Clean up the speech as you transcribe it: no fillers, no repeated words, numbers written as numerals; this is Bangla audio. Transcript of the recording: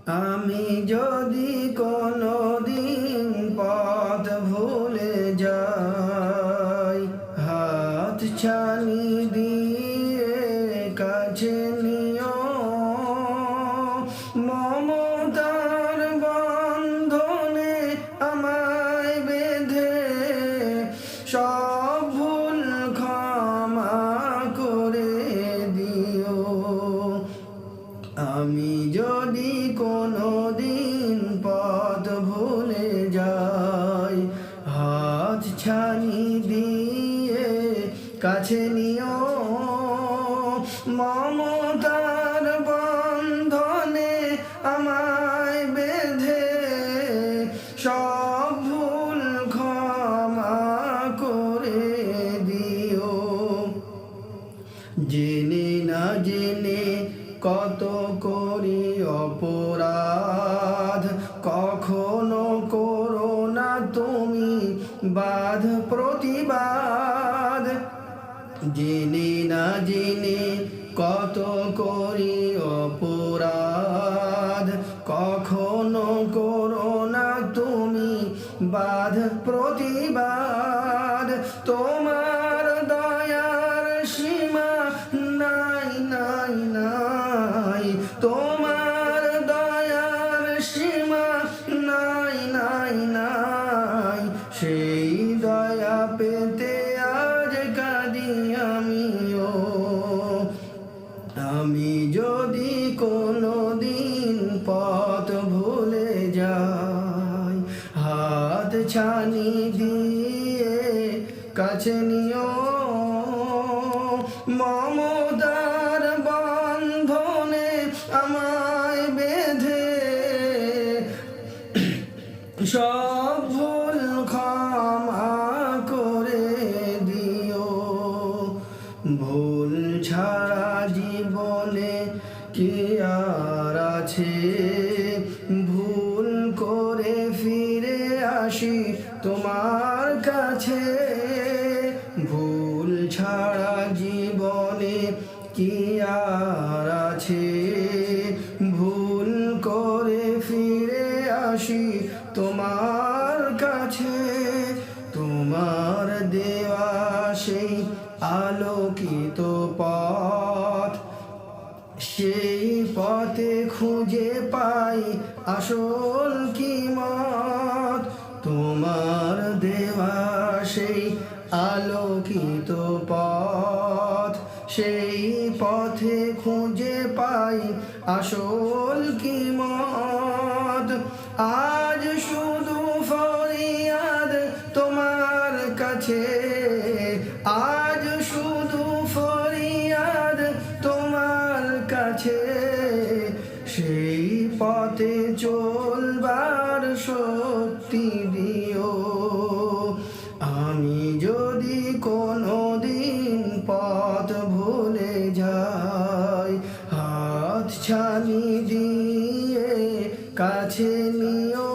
আমি যদি কোনোদিন পথ ভুলে যাই, হাত ছানি দিয়ে কাছে নিও, মমতার বন্ধনে আমায় বেঁধে সব ভুল ক্ষমা করে দিও। আমি যদি কোনোদিন পথ ভুলে যাই, হাত ছানি দিয়ে কাছে নিও, মমতার বন্ধনে আমায় বেঁধে সব ভুল ক্ষমা করে দিও। জেনে না জেনে কত করি অপরাধ, কখনো করো না তুমি বাদ প্রতিবাদ। জেনে না জেনে কত করি অপরাধ, কখনো করো না তুমি বাদ প্রতিবাদ। তোমার দয়ার সীমা নাই নাই নাই, তোমার দয়ার সীমা নাই নাই নাই, সেই দয়া পেতে আজ কাঁদি আমিও। আমি যদি কোনোদিন পথ ভুলে যাই, হাত ছানি দিয়ে কাছে নিও, মমতার বন্ধনে আমায় বেঁধে সব ভুল ক্ষমা করে দিও। ভুল ছাড়া জীবনে কি আর আছে, ভুল করে ফিরে আসি তোমার কাছে। ভুল ছাড়া জীবনে কি আর আছে, ভুল করে ফিরে আসি তোমার কাছে। তোমার দেওয়া সেই আলোকিত পথ, সেই পথে খুঁজে পাই আসল কিমত। তোমার দেওয়া সেই আলোকিত পথ, সেই পথে খুঁজে পাই আসল কিমত। আজ শুধু ফরিয়াদ তোমার কাছে, আজ শুধু ফরিয়াদ তোমার কাছে, সেই পথে চলবার শক্তি দিও। আমি যদি কোনোদিন পথ ভুলে যাই, হাত ছানি দিয়ে কাছে নিও,